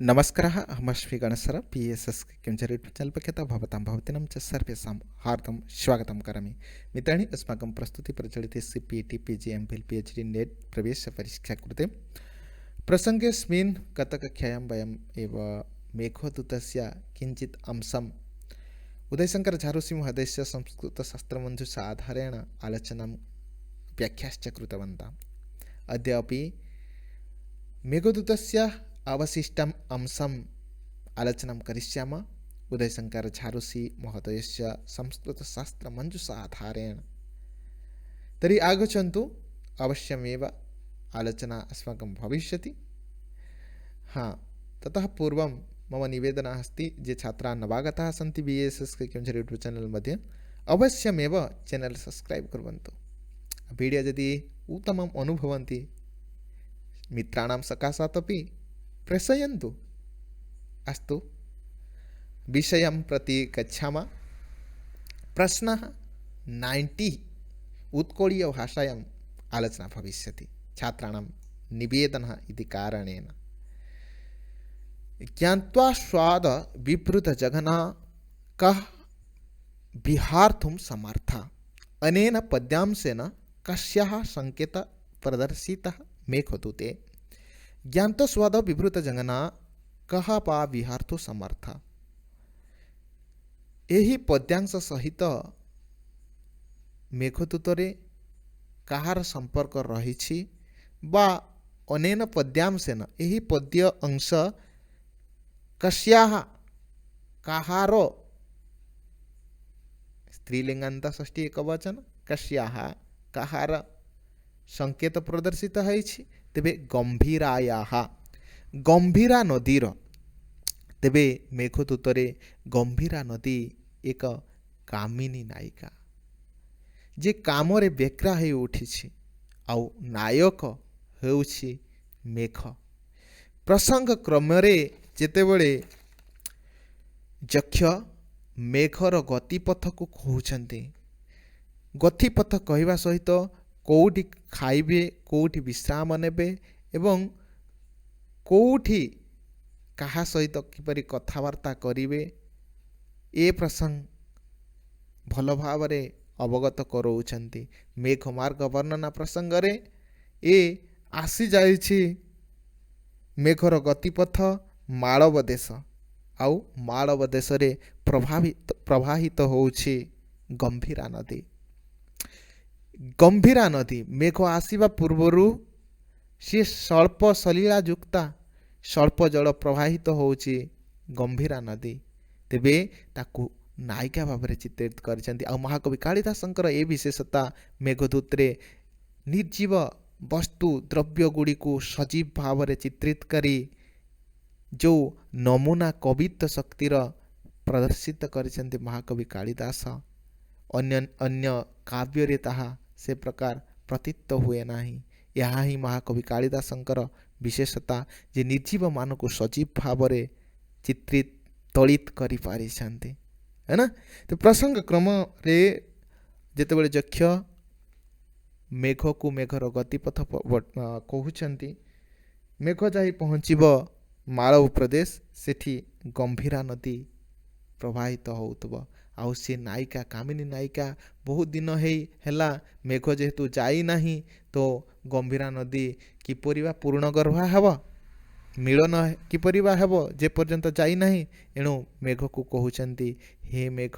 नमस्कारः अहमश्वी गणसर PSS किंचर YouTube channel पक्षतः भवतां भवतीनां च सर्वेषां हार्दं स्वागतं करोमि। मित्राणि अस्माकं प्रस्तुति प्रचलिते CPT PG MPhil PhD net प्रवेश परीक्षा कृते प्रसङ्गेऽस्मिन् गतकक्षायां वयम् एव मेघदूतस्य किञ्चित् अंशम् उदयशंकर झारुसी महोदयस्य संस्कृतशास्त्रमञ्जुषा आधारेण आलोचनां व्याख्याश्च कृतवन्तः। अद्यापि मेघदूतस्य अवशिष्टम् अंशम् आलोचनां करिष्यामः उदयशंकर झारुसी महोदयस्य संस्कृतशास्त्रमञ्जुषा आधारेण। तर्हि आगच्छन्तु, अवश्यमेव आलोचना अस्माकं भविष्यति। ततः पूर्वं मम निवेदनम् अस्ति, ये छात्राः नवागताः सन्ति BSS किंचर यूट्यूब चैनल मध्ये अवश्यमेव चैनल सब्सक्राइब कुर्वन्तु। वीडियो यदि उत्तमम् अनुभवन्ति मित्राणां सकाशात् अपि प्रेषयन्तु। अस्तु, विषयं प्रति गच्छामः। प्रश्नः 90 उत्कोलीयभाषायाम् आलोचना भविष्यति। छात्राणां निवेदनः इति कारणेन ज्ञात्वा स्वाद विवृत जघना कः विहार्तुं समर्थः। अनेन पद्यांशेन कस्याः संकेतः प्रदर्शितः मेघदूते। ज्ञातो स्वाद विवृत जंगना कह पा विहार्थो समर्थ। यही पद्यांश सहित मेघदूतरे कहार संपर्क रही बा अनेन पद्यांशेन यही पद्य अंश कस्याः कहार स्त्रीलिंगान्त षष्ठी एकवचन कस्याः कहार संकेत प्रदर्शित है। तेबे गंभीरायाः गंभीरा नदीर तेबे मेघदूतरे गंभीरा नदी एक कामिनी नायिका जे कामरे बेक्रा हो उठी आउ नायक होउछि मेघ। प्रसंग क्रमरे जेतेबेले यक्ष मेघर गतिपथ को कहउछन्ते, गतिपथ कहवा सहित कौटी खाइबे कौटी विश्राम नेबे एवं कौटी कहा सहित किपरि कथबार्ता करिवे ए प्रसंग भल भावरे अवगत करौछन्ति। मेघ मार्ग वर्णना प्रसंग रे ए आसी जाइछि मेघर गतिपथ मालव देश आउ मालव देश रे प्रवाहित होउछि गंभीरा नदी। गंभीरा नदी मेघ आसीबा पूर्वरु सी स्वल्प सलीला युक्ता स्वल्प जल प्रवाहित होउछि गंभीरा नदी। तेबे ताकू नायिका भाव में चित्रित करछन्ति। आ महाकवि कालिदासंकर ए विशेषता मेघदूतरे निर्जीव वस्तु द्रव्य गुड़ी को सजीव भाव में चित्रित करी जो नमूना कवित्व शक्तिर प्रदर्शित करछन्ति महाकवि कालिदास। अन्य अन्य काव्य रे ताहा से प्रकार प्रतीत हुए नाही। यह ही महाकवि कालिदासंकर विशेषता जे निर्जीव मान को सजीव भाव में चित्रित तलित करि पारिछन्ति, है ना। तो प्रसंग क्रम रे जेतेबेले यक्ष मेघ को मेघर गतिपथ कहउछन्ति, मेघ जाई पहुँचीब मालव प्रदेश, सेठी गंभीरा नदी प्रवाहित होउतबो। आउ से नायिका कामिनी नायिका बहुत दिन हेला मेघ जेहेतु जाई नाही तो गंभीरा नदी किपरि बा पूर्ण गर्भा हेब, मिलन किपरि बा हेब जे पर्यंत जाई नाही। एणु मेघ को कहउछन्ति, हे मेघ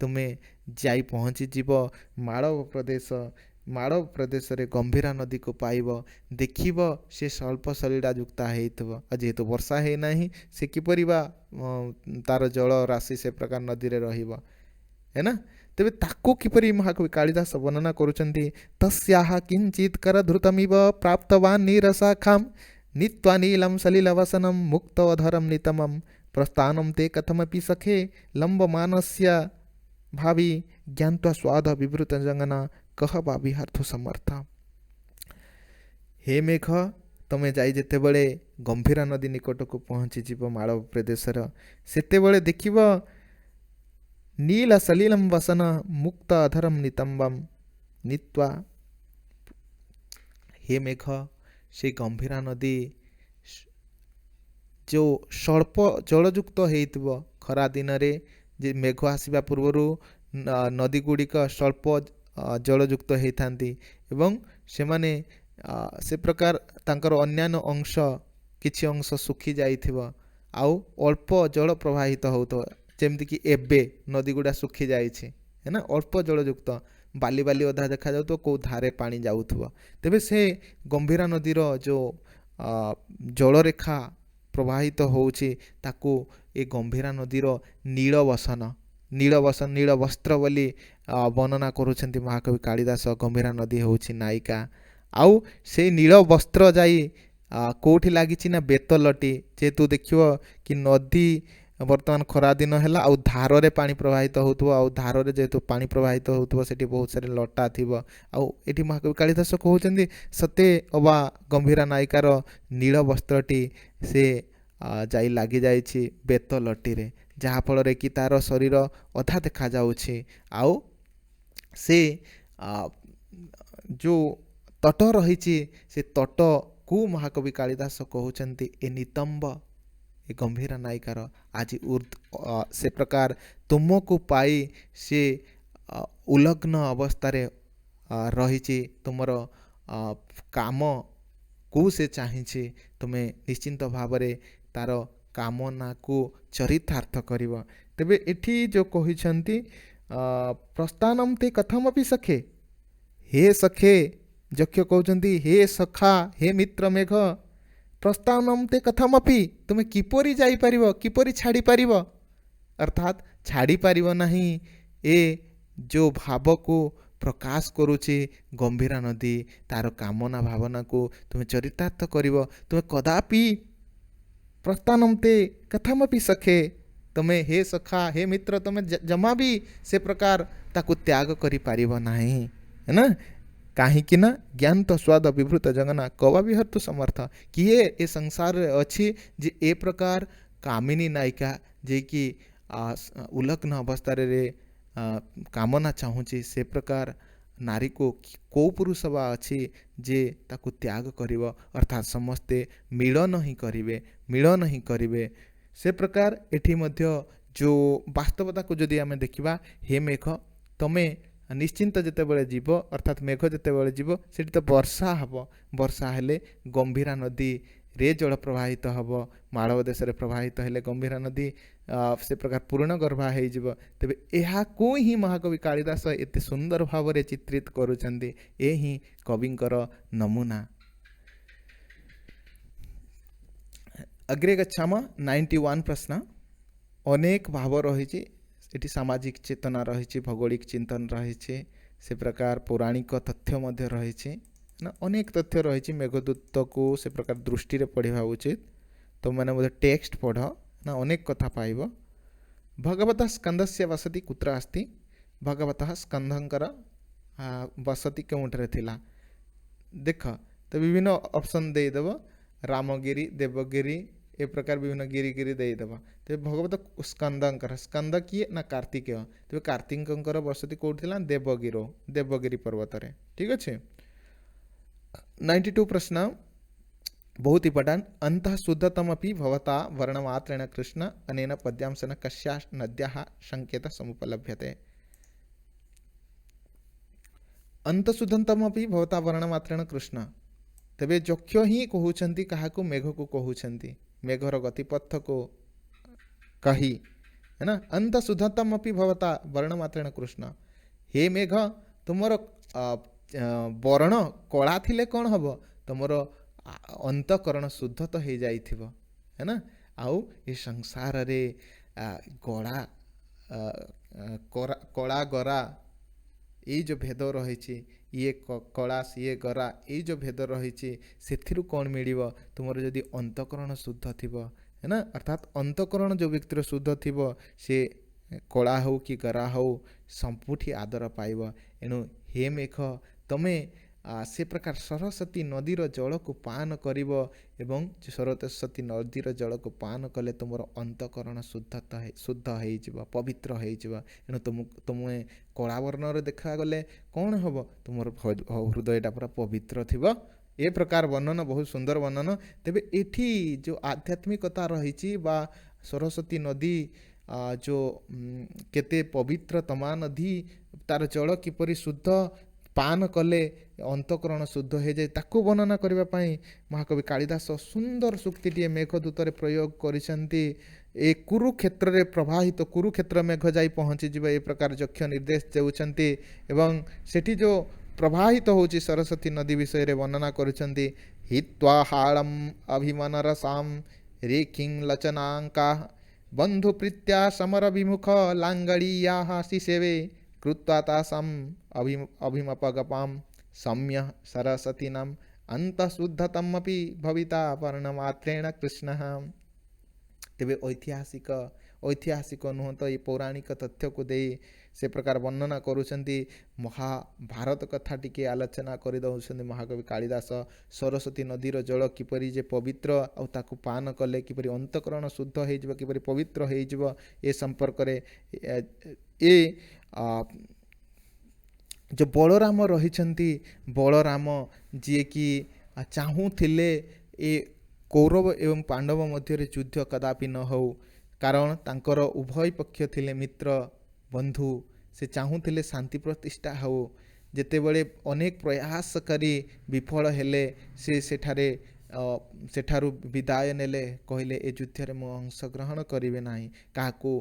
तुमे जाई पहुँची जीव मालव प्रदेश, मालव प्रदेश रे गंभीरा नदी को पाइब, देखिब से स्वल्प सलीला युक्ता हेइतबो। जेहेतु वर्षा हे नाही से किपरि बा तार जल राशि से प्रकार नदी रे रहिब, है ना। तेबे ताको किपरि महाकवि कालिदास वर्णना करुचन्ति। तस्याः किंचित करधृतमिव प्राप्तवान् नीरसाखां नीत्वा नीलं सलिलवसनं मुक्तोऽधरं नितमं प्रस्थानं ते कथमपि सखे लम्बमानस्य भावी ज्ञात्वा स्वाद विवृत जंगना कह बा विहार्थो समर्थ। हे मेघ तमे जाई जेतेबेले गंभीरा नदी निकट को पहुँची जीव मालव प्रदेशर, सेतेबेले देखिब नील सलिलम वसन मुक्त अधरम नितंबम नीत्वा। हे मेघ से गंभीरा नदी जो स्वल्प जलयुक्त ହେଇଥିବ ଖରା ଦିନରେ ଯେ ମେଘ ଆସିବା ପୂର୍ବରୁ ନଦୀ ଗୁଡ଼ିକ ସ୍ୱଳ୍ପ ଜଳଯୁକ୍ତ ହେଇଥାନ୍ତି ଏବଂ ସେମାନେ ସେ ପ୍ରକାର ତାଙ୍କର ଅନ୍ୟାନ୍ୟ ଅଂଶ କିଛି ଅଂଶ ଶୁଖି ଯାଇଥିବ ଆଉ ଅଳ୍ପ ଜଳ ପ୍ରବାହିତ ହେଉଥିବ ଯେମିତିକି ଏବେ ନଦୀ ଗୁଡ଼ା ଶୁଖି ଯାଇଛି ନା ଅଳ୍ପ ଜଳଯୁକ୍ତ ବାଲି ବାଲି ଅଧା ଦେଖାଯାଉଥିବ କେଉଁ ଧାରେ ପାଣି ଯାଉଥିବ ତେବେ ସେ ଗମ୍ଭୀରା ନଦୀର ଯେଉଁ ଜଳରେଖା ପ୍ରବାହିତ ହେଉଛି ତାକୁ ଏ ଗମ୍ଭୀରା ନଦୀର ନୀଳବସନ ନୀଳ ବସ୍ତ୍ର ବୋଲି ବର୍ଣ୍ଣନା କରୁଛନ୍ତି ମହାକବି କାଳିଦାସ। ଗମ୍ଭୀରା ନଦୀ ହେଉଛି ନାୟିକା ଆଉ ସେଇ ନୀଳ ବସ୍ତ୍ର ଯାଇ କେଉଁଠି ଲାଗିଛି ନା ବେତଲଟି ଯେହେତୁ ଦେଖିବ କି ନଦୀ ବର୍ତ୍ତମାନ ଖରାଦିନ ହେଲା ଆଉ ଧାରରେ ପାଣି ପ୍ରବାହିତ ହେଉଥିବ ଆଉ ଧାରରେ ଯେହେତୁ ପାଣି ପ୍ରବାହିତ ହେଉଥିବ ସେଠି ବହୁତ ସାରା ଲଟା ଥିବ ଆଉ ଏଠି ମହାକବି କାଳିଦାସ କହୁଛନ୍ତି ସତେ ଅବା ଗମ୍ଭୀରା ନାୟିକାର ନୀଳ ବସ୍ତ୍ରଟି ସେ ଯାଇ ଲାଗିଯାଇଛି ବେତଲଟିରେ ଯାହାଫଳରେ କି ତାର ଶରୀର ଅଧା ଦେଖାଯାଉଛି ଆଉ ସେ ଯେଉଁ ତଟ ରହିଛି ସେ ତଟକୁ ମହାକବି କାଳିଦାସ କହୁଛନ୍ତି ଏ ନିତମ୍ବ ଏ ଗମ୍ଭୀରା ନାୟିକାର ଆଜି ସେ ପ୍ରକାର ତୁମକୁ ପାଇ ସେ ଉଲଗ୍ନ ଅବସ୍ଥାରେ ରହିଛି ତୁମର କାମକୁ ସେ ଚାହିଁଛି ତୁମେ ନିଶ୍ଚିନ୍ତ ଭାବରେ ତାର କାମନାକୁ ଚରିତାର୍ଥ କରିବ। ତେବେ ଏଠି ଯେଉଁ କହିଛନ୍ତି ପ୍ରସ୍ଥାନମ୍ ତେ କଥମପି ସଖେ ହେ ସଖେ ଯକ୍ଷ କହୁଛନ୍ତି ହେ ସଖା ହେ ମିତ୍ର ମେଘ ପ୍ରସ୍ଥାନମ୍ ତେ କଥମପି ତୁମେ କିପରି ଯାଇପାରିବ କିପରି ଛାଡ଼ିପାରିବ ଅର୍ଥାତ୍ ଛାଡ଼ିପାରିବ ନାହିଁ ଏ ଯେଉଁ ଭାବକୁ ପ୍ରକାଶ କରୁଛି ଗମ୍ଭୀରା ନଦୀ ତାର କାମନା ଭାବନାକୁ ତୁମେ ଚରିତାର୍ଥ କରିବ ତୁମେ କଦାପି ପ୍ରସ୍ଥାନମ୍ ତେ କଥମପି ସଖେ ତୁମେ ହେ ସଖା ହେ ମିତ୍ର ତୁମେ ଜମା ବି ସେ ପ୍ରକାର ତାକୁ ତ୍ୟାଗ କରିପାରିବ ନାହିଁ ନା କାହିଁକି ନା ଜ୍ଞାନ ତ ସ୍ୱାଦ ବିଭୃତ ଜଗନା କବା ବିହର୍ତ୍ତୁ ସମର୍ଥ କିଏ ଏ ସଂସାରରେ ଅଛି ଯେ ଏ ପ୍ରକାର କାମିନୀ ନାୟିକା ଯିଏକି ଉଲଗ୍ନ ଅବସ୍ଥାରେ କାମନା ଚାହୁଁଛି ସେ ପ୍ରକାର ନାରୀକୁ କେଉଁ ପୁରୁଷ ବା ଅଛି ଯେ ତାକୁ ତ୍ୟାଗ କରିବ ଅର୍ଥାତ୍ ସମସ୍ତେ ମିଳନ ହିଁ କରିବେ ସେ ପ୍ରକାର ଏଠି ମଧ୍ୟ ଯେଉଁ ବାସ୍ତବତାକୁ ଯଦି ଆମେ ଦେଖିବା ହେ ମେଘ ତମେ ନିଶ୍ଚିନ୍ତ ଯେତେବେଳେ ଯିବ ଅର୍ଥାତ୍ ମେଘ ଯେତେବେଳେ ଯିବ ସେଠି ତ ବର୍ଷା ହେବ ବର୍ଷା ହେଲେ ଗମ୍ଭୀରା ନଦୀରେ ଜଳ ପ୍ରବାହିତ ହେବ ମାଳବ ଦେଶରେ ପ୍ରବାହିତ ହେଲେ ଗମ୍ଭୀରା ନଦୀ ସେ ପ୍ରକାର ପୂର୍ଣ୍ଣ ଗର୍ଭା ହେଇଯିବ। ତେବେ ଏହାକୁ ହିଁ ମହାକବି କାଳିଦାସ ଏତେ ସୁନ୍ଦର ଭାବରେ ଚିତ୍ରିତ କରୁଛନ୍ତି ଏ ହିଁ କବିଙ୍କର ନମୁନା। अग्रे गच्छामः 91 प्रश्न अनेक भाव रही एटी सामाजिक चेतना रही भौगोलिक चिंतन रही से प्रकार पौराणिक तथ्य रही ना अनेक तथ्य रही मेघदूत को से प्रकार दृष्टि पढ़ा उचित तो मैंने बोधे टेक्स्ट पढ़ ना अनेक कथा पाइब। भगवतः स्कंदस्य वसति कुत्र अस्ति भगवतः स्कंदंकर वसति केउंठरे थिला देख तो विभिन्न ऑप्शन देदेव रामगिरी देवगिरी ए प्रकार विभिन्न गिरी देदेव तेज भगवत स्कंदंकर स्कंद किए ना कार्तिकेय तेज कार्तिकंकर बसति कौट देवगिरी पर्वत रे ठीक अच्छे। 92 प्रश्न बहुत इंपोर्टेंट अंतः शुद्धतमपि भवता वर्णमात्रेण कृष्ण अनेन पद्यांशन कस्या नद्याः संकेत समुपलभ्यते अंत शुद्धतमपि भवता वर्णमात्रेण कृष्ण तेबे यक्ष ही कहउछंती काहाकू मेघ को कहउछंती मेघर गतिपथ को कही है ना अंत शुद्धतमपि भवता वर्णमात्रेण कृष्ण हे मेघ तुमर वर्ण कला थिले कौन हम तुमर अंतकरण शुद्ध तो हो जाइथिबो है ना आउ ये संसार रे गड़ा कला गरा ये जो भेद रही ये कला ये गरा ये जो भेद रही से कौन मिल तुम जदि अंतकरण शुद्ध थी है ना अर्थात अंतकरण जो व्यक्तिर शुद्ध थी से कला हो कि गरा हो संपूठी आदर पाइब एणु हे मेघ तमें से प्रकार सरस्वती नदीर जल को पान करिब एवं सरस्वती नदीर जल को पान कले तुम अंतकरण शुद्ध हो पवित्र हो तुम्हें कला वर्ण देखा गले कौन हम तुम हृदयटा पूरा पवित्र थी ए प्रकार वर्णन बहुत सुंदर वर्णन। तेबे एठी जो आध्यात्मिकता रही बा सरस्वती नदी जो केते पवित्र तमा नदी तार जल किपरि शुद्ध पान कले अंतकरण शुद्ध हो जाए ताकू वर्णना करने पाई महाकवि कालिदास सुंदर सूक्तिटीए मेघदूतरे प्रयोग करिसेंती। ए कुरुक्षेत्र रे प्रवाहित कुरुक्षेत्र मेघ जाई पहुँची जीव ए प्रकार यक्ष निर्देश देउछंती एवं सेठी जो प्रवाहित होची सरस्वती नदी विषय रे वर्णना करुछंती। हित्वा हाड़म अभिमान रसाम रेखिं लचनांका बंधु प्रीत्या समर विमुख लांगड़ीया शिसेवे कृत्वा तासाम अभिमपगपाम सम्य सरस्वतीनाम अंतशुद्धतमपि भविता वर्णमात्रेण कृष्णः। तेबे ऐतिहासिक नुह तो ये पौराणिक तथ्य को दे से प्रकार वर्णना करुछंती। महाभारत कथा टिके आलोचना कर दउछंती महाकवि कालिदास। सरस्वती नदीर जल किपरि जे पवित्र आउ ताकू पान कले किपरि अंतकरण शुद्ध हो जिवो किपरि पवित्र हो जिवो ए संपर्क रे ए जो बलराम रहिछंती बलराम जी की चाहूथिले ए कौरव एवं पांडव मध्य युद्ध कदापि न हो कारण तांकर उभय पक्ष थिले मित्र बंधु से चाहूथिले शांति प्रतिष्ठा हो। जेतेबेले अनेक प्रयास करी विफल हेले से सेठारे सेठारु विदाय नेले कहले ए युद्ध रे मो अंशग्रहण करिवे नाही काहाकू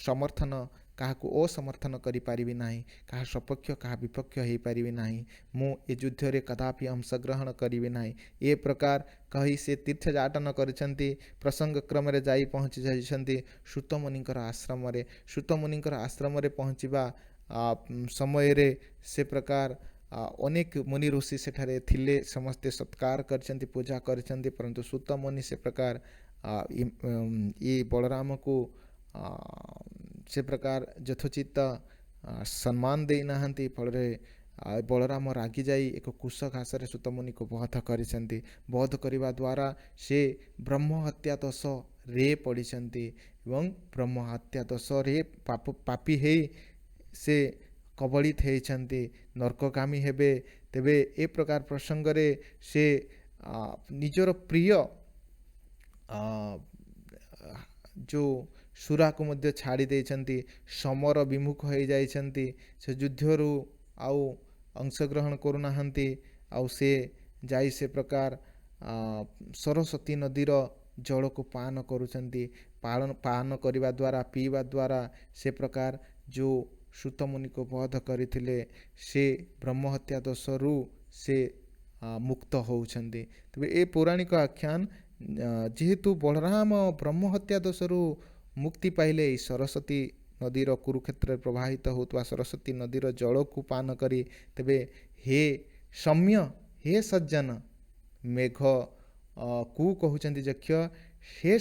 समर्थन काहाकू असमर्थन करि पारिबि नाही काहा सपक्ष काहा विपक्ष हो पारिबि नाही मु ए युद्ध रे कदापि अंशग्रहण करिबि नाही ए प्रकार कही से तीर्थयाटन करिसंती। प्रसंग क्रम रे जाई पहुँची जाइसंती सूतमुनिकर आश्रम रे। सूतमुनिकर आश्रम रे पहुँचीबा समय रे से प्रकार अनेक मुनि ऋषि सेठारे थिले समस्ते सत्कार करछंती पूजा करछंती परंतु सूतमुनि से प्रकार ये बलराम को से प्रकार यथोचित सम्मान दे नाहंती फल बलराम रागी जाई एक कुश घास सूतमुनि को बध करिसेंती। बध करिबा द्वारा से ब्रह्म हत्या दोष रे पड़िसेंती एवं ब्रह्म हत्या दोष रे पापी हे से कबलित होइछंती नरकगामी हेबे। तेबे ए प्रकार प्रसंग रे से निजर प्रिय जो सुरा को मध्य छाड़ी देइछंती समर विमुख हो जाइछंती से युद्धरू आउ अंशग्रहण करुनाहंती आउ से जाई से प्रकार सरस्वती नदीर जल को पान करुछंती। पान करिबा द्वारा पीवा द्वारा से प्रकार जो सूतमुनि को बध करथिले से ब्रह्महत्या दोषरू से मुक्त होउछंती। तबे ए पौराणिक आख्यान जेहेतु बलराम ब्रह्महत्या दोषरू मुक्ति पाइले सरस्वती नदीर कुरुक्षेत्र प्रवाहित होता सरस्वती नदीर जल को पान करी तेबे हे सम्य हे सज्जन मेघ को कहउचंती यक्ष हे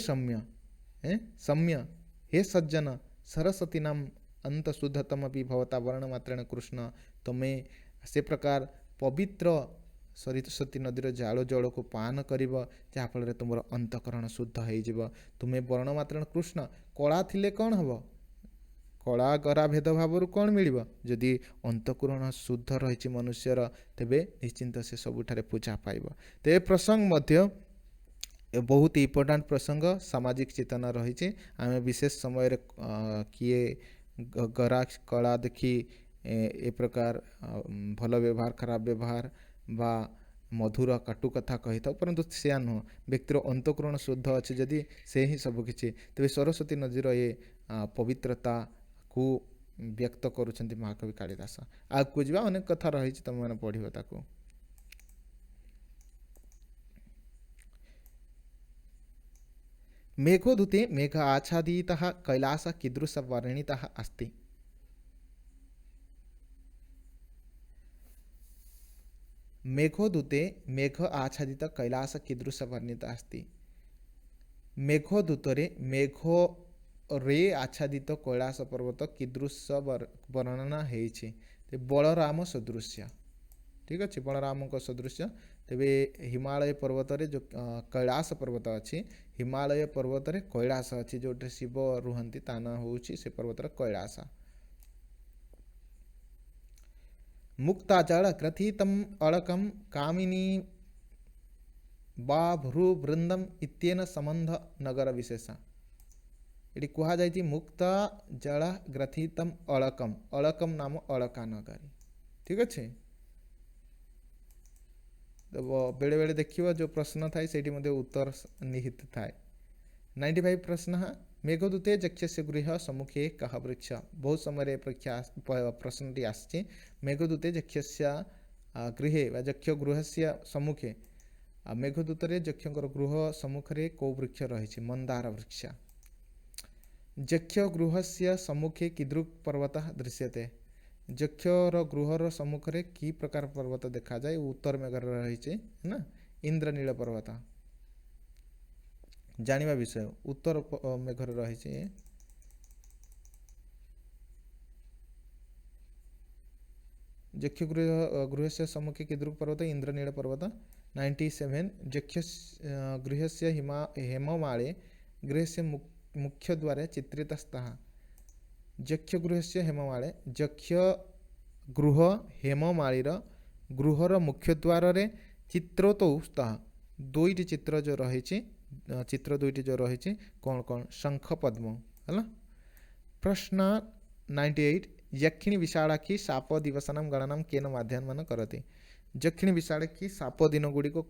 सम्य हे सज्जन सरस्वती नाम अंत शुद्धतम भी भवता वर्ण मात्रेण कृष्ण तमे से प्रकार पवित्र सरस्वती नदीर जाल जल को पान करिब जहाँफल तुम अंतकरण शुद्ध हो तुम्हें वर्ण मात्रेण कृष्ण कला थिले कौन हम कला गरा भेदभाव कौन मिल जदि अंतकरण शुद्ध रही मनुष्यर तेबे निश्चिंत से सबुठारे पूजा पाइब। तेबे प्रसंग मध्य बहुत इम्पोर्टाट प्रसंग सामाजिक चेतना रही आम विशेष समय किए गरा कला देखी ए प्रकार भल व्यवहार खराब व्यवहार बा मधुर काटु कथा कही था परंतु से नुह व्यक्तिर अंतकरण शुद्ध अच्छे जदि से ही सबकि तेज सरस्वती नदीर ये पवित्रता को व्यक्त करुछंती महाकवि कालिदास। आगू जा अनेक कथा रही तुम मैंने पढ़ ताकू। मेघोदूते मेघ आच्छादितः कैलास कीदृश वर्णितः अस्ति। मेघोदूते मेघ आच्छादित कैलास कीदृश वर्णित अस्ति। मेघदूतरे मेघ रे आच्छादित कैलास पर्वत कीदृश वर्णना है बलराम सदृश्य। ठीक अच्छे बलराम को सदृश्य तेबे हिमालय पर्वत रे जो कैलास पर्वत अच्छी हिमालय पर्वत रे कैलास अच्छी जो शिव रुहंती ता ना होउची से पर्वत रे कैलास। मुक्ताजल क्रथितम अड़कम कामिनी ବା ଭୃ ବୃନ୍ଦम ଇତ୍ୟେନ ସମ୍ବନ୍ଧ ନଗର ବିଶେଷ। ଏଠି କୁହାଯାଇଛି ମୁକ୍ତ ଜଳ ଗ୍ରଥିତମ ଅଳକମ, ଅଳକମ ନାମ ଅଳକା ନଗରୀ। ଠିକ ଅଛି। बेले बेले देखिए जो प्रश्न थाए से उत्तर निहित थाए। 95 प्रश्न मेघदूते यक्षस्य गृह सम्मुखे कह वृक्ष। बहुत समय प्रश्न टी आसी मेघदूते यक्षस्य गृहे यक्ष गृह से सम्मुखे मेघदूत यक्षर गृह सम्मुखें कौ वृक्ष रही मंदार वृक्ष। यक्ष गृह से सम्मुखे कीदृक् पर्वत दृश्यते। यक्षर गृहर सम्मुखें कि प्रकार पर्वत देखा जाए उत्तर मेघर रही है ना इंद्रनील पर्वत। जानिबा विषय उत्तर मेघर रही यक्ष गृह से सम्मुखे कीदृक् पर्वत इंद्रनील पर्वत। 97 यक्ष गृह से हेममाळे गृह से मुख्य द्वारे चित्रितस्तः। यक्ष गृह से हेममाळे यक्ष गृह हेममाळीर गृहर मुख्य द्वार रे चित्रोतौ स्तः। दुईटी चित्र जो रही चित्र दुईटी जो रही कौन कौन शंख पद्म है। प्रश्न 98 यक्षिणी विशालाक्षी साप दिवसानां गणनां केन माध्यमेन करति। यक्षिणी विशालाक्षी साप दिन गुड़ी को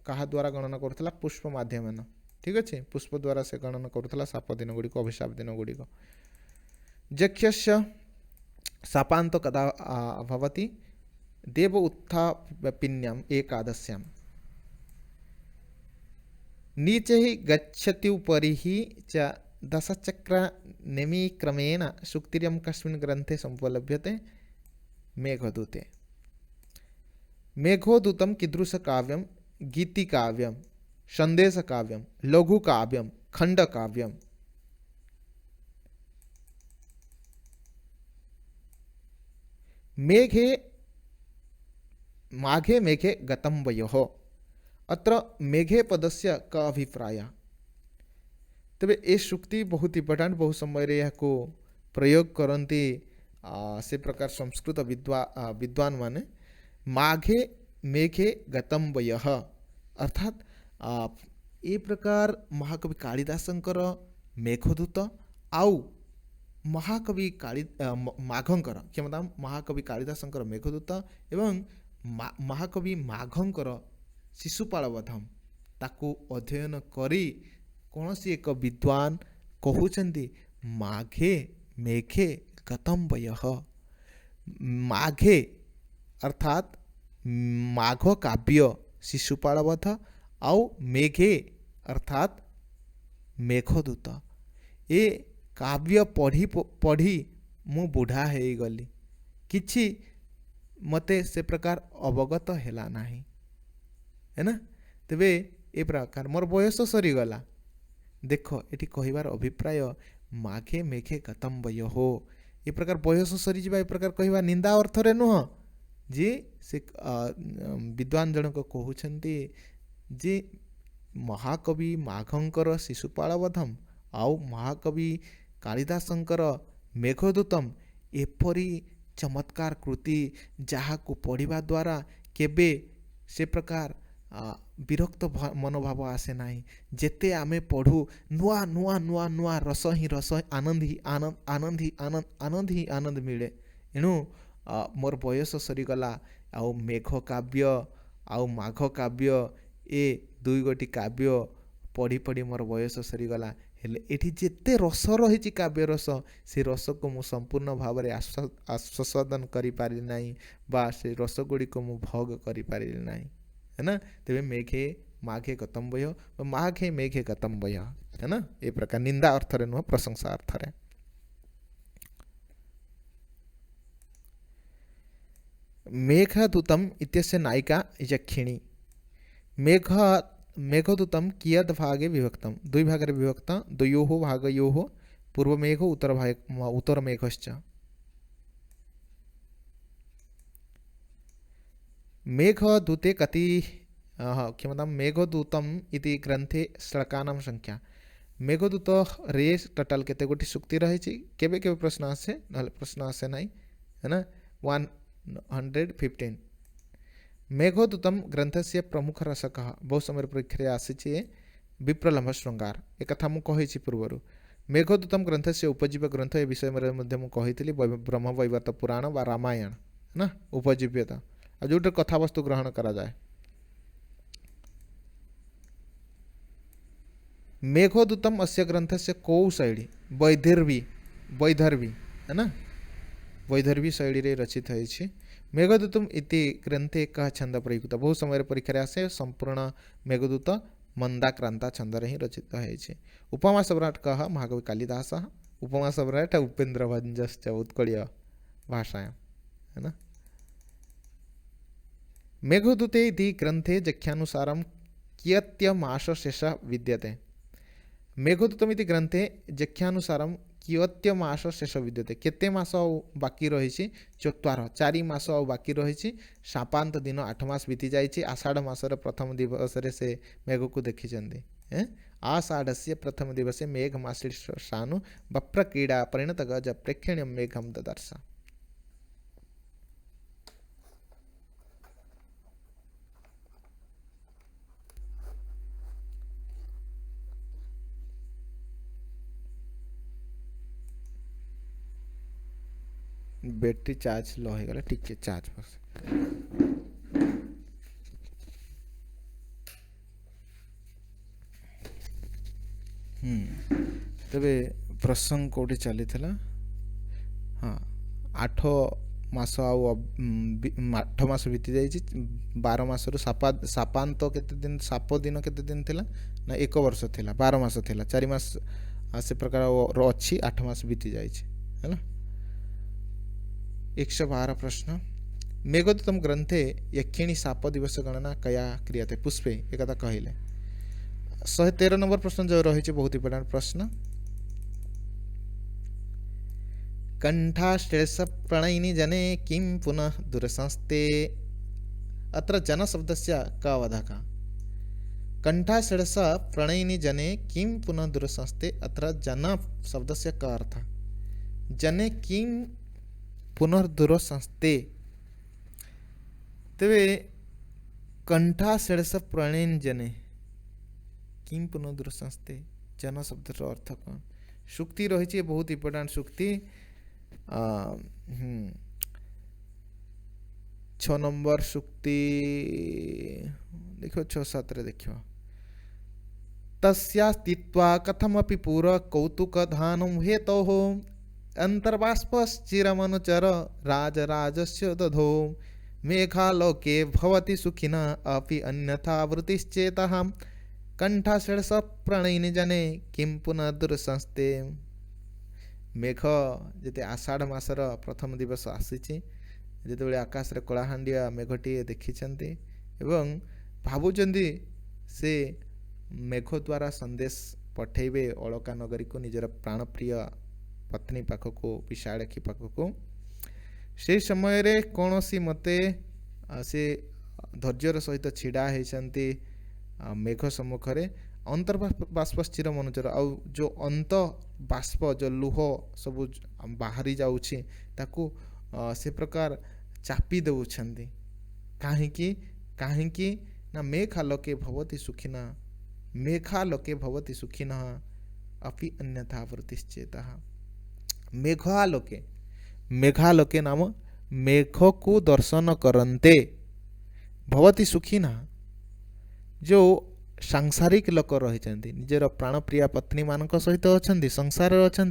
कहा द्वारा गणना करुला पुष्प माध्यमेन। ठीक अच्छे पुष्प द्वारा से गणना करुला साप दिन गुड़ी को अभिशाप दिन गुड़ी को। यक्षस्य शापान्त कदा भवति देव उत्थापिन्याम् एकादश्यां। नीचे ही गच्छति उपरि ही च दशचक्र नेमिक्रमेण सुक्तिर्यं कस्मिन् ग्रन्थे समुपलभ्यते। मेघदूते। मेघोदूतं कीदृशकाव्यं गीतिकाव्यं संदेशकाव्यं लघुकाव्यं खंडकाव्यं। मेघे माघे मेघे गतं वयोः। अत्र मेघे पदस्य का अभिप्राय। तबे ये सूक्ति बहुत इंपोर्टेंट बहुत समय यहाँ को प्रयोग करती से प्रकार संस्कृत विद्वान माने माघे मेघे गतं वयः अर्थात ये प्रकार महाकवि कालिदासंकर मेघदूत आउ महाकवि माघंकर क्षमता महाकवि कालिदासंकर मेघदूत एवं महाकवि माघंकर शिशुपालवधम ताकू अध्ययन करी कौन सी एक विद्वान कहउछन्ति माघे मेघे गतं वयः। माघे अर्थात माघ काव्य शिशुपालवध आउ मेघे अर्थात मेघदूत ये काव्य पढ़ी पढ़ी मु बुढ़ा हो गली किछि मते से प्रकार अवगत हैला नाही है ना। तेबे ए प्रकार मोर बयस सरीगला देख ये कहबार अभिप्राय माघे मेघे गतं वयः ए प्रकार बयस सरी ए प्रकार कहवा निंदा अर्थ रे नुह जी से विद्वान जनक कहउछन्ति जे महाकवि माघंकर शिशुपालवधम आउ महाकवि कालिदासंकर मेघदूतम एपरी चमत्कार कृति जहाँ को पढ़िबा द्वारा केबे से प्रकार विरक्त मनोभाव आसे नाही। जेते आमे पढ़ू नुआ नुआ नुआ नुआ रस ही आनंद ही आनंद आनंद ही आनंद आनंद ही आनंद मिले। एणु मोर बयस सरीगला आउ मेघ काव्य आउ माघ काव्य ए दुई गोटी काव्य पढ़ी पढ़ी मोर बयस सरीगला हेले एठी जेते रस रही काव्य रस से रस को मु संपूर्ण भाव में आस्वादन करि पारि नाही बा से रस गुड़ी को मु भोग करि पारि नाही है ना। तेबे मेघे माघे गतं वयः माघे मेघे गतं वयः है ना। ये प्रकार निंदा अर्थ रे नुह प्रशंसा अर्थ रे। मेघदूतम इत्यस्य नायिका यक्षिणी। मेघदूतम कियद् भागे विभक्तम दुई भागे विभक्त द्वयोः भागयोः पूर्वमेघ उत्तरमेघश्च। मेघदूते कति क्षमता मेघदूतम इति ग्रंथे श्लोकानां संख्या। मेघदूत रे टोटाल केते गोटी सूक्ति रही केबे केबे प्रश्न आसे नहले प्रश्न आसे नाही है ना। 115 मेघदूतम ग्रंथ से प्रमुख रसक बहुत समय परीक्षा आसी विप्रलम्भ श्रृंगार एक कथा मुझे पूर्वर मेघदूतम ग्रंथ से उपजीव्य ग्रंथ ए विषय में कही ब्रह्म वैवर्त पुराण व रामायण ना उपजीव्यता जो कथावस्तु ग्रहण करा जाए। मेघदूतम अस्य ग्रंथ से कौ शैली वैधर्वी है ना वैधर्वी शैली रे रचित है। मेघदूतम इति ग्रंथे कह छंद प्रयुक्त बहुत समय परीक्षा आसे संपूर्ण मेघदूत मंदाक्रांता छंद ही रचित है। उपमा सम्राट कह महाकवि कालिदास उपमा सम्राट उपेन्द्र भंजश्च उत्कलीय भाषायां है ना। मेघदूते इति ग्रंथे जख्यानुसारं कियत्यमास शेष विद्यते। मेघदूतम इति ग्रंथे जख्यानुसारं कियत्यमास शेष विद्यते केते मास बाकी रही 4 मास बाकी रही शापांत दिन 8 मास बीती जाइए आषाढ़ मासर प्रथम दिवस रे से मेघ को देखी आषाढ़ से प्रथम दिवसे मेघ मासी सानु बप्र क्रीड़ा परिणत गज प्रेक्षण्यम मेघम ददर्श। बैटरी चार्ज लो हो गला टिके चार्ज बस तबे प्रसंग कोठी चली थिला हाँ 8 मास आठ मास बीती जाइए 12 मास सापांत केते दिन साप दिन केते दिन थिला ना 1 वर्ष थिला 12 मास थिला 4 मास से प्रकार अच्छी 8 मास बीती जाइए है ना। 112 प्रश्न मेघदूतम ग्रंथे यक्षिणी साप दिवस गणना कया क्रियते पुष्पे एक कहले। 113 नंबर प्रश्न जो रही बहुत इंपोर्टेंट प्रश्न कंठाश्लेष प्रणयिनी जने किं पुनः दुरसंस्ते अत्र जन शब्दस्य का अवधाका कंठाश्लेष प्रणयिनी जने किं पुनः दुरसंस्ते अत्र जन शब्दस्य का अर्थ जने किं पुनर्दुरसंस्ते तेरे कंठाश्लेष प्रणयिनी जने किं पुनर्दुरसंस्ते जन शब्द अर्थ कौन सुक्ति रही बहुत इंपोर्टेंट सुक्ति 6 नंबर सुक्ति देखो 6-7 रे देखो तस्यास्तित्वा कथमपि पूर्व कौतुक धानं हेतोः अंतर्बाष्पश्चिरमनुचर राजराजस्य दधो मेघालोके भवति सुखिना अपि अन्यथा वृत्तिश्चेतः कंठाश्लेष प्रणयिनी जने किं पुनः दुरसंस्ते। मेघ जिते आषाढ़ मासर प्रथम दिवस आसी जिते आकाश रे कलाहांडिया मेघटी देखी एवं भावुचंदी से मेघ द्वारा संदेश पठेबे अलका नगरी को निजर प्राणप्रिय पत्नी पाखक विशालाक्षी पाखक से समय रे कौन सी मते से धैर्यर सहित छिड़ा होती मेघ सम्मुख अंतर्बाष्प चिर मनुचर आउ जो अंत बाष्प जो लुह सब बाहरी जाऊँगी ताकू से प्रकार चापी दौरान कहीं ना मेघालोके भवति सुखिना मेघालोके भवति सुखिना अपि अन्यथा वृत्तिश्चेतः। मेघालोके मेघालोके नाम मेघ को दर्शन करन्ते भवति सुखिना जो सांसारिक लोक रही निजर प्राणप्रिया पत्नी मान सहित अच्छा संसार अच्छा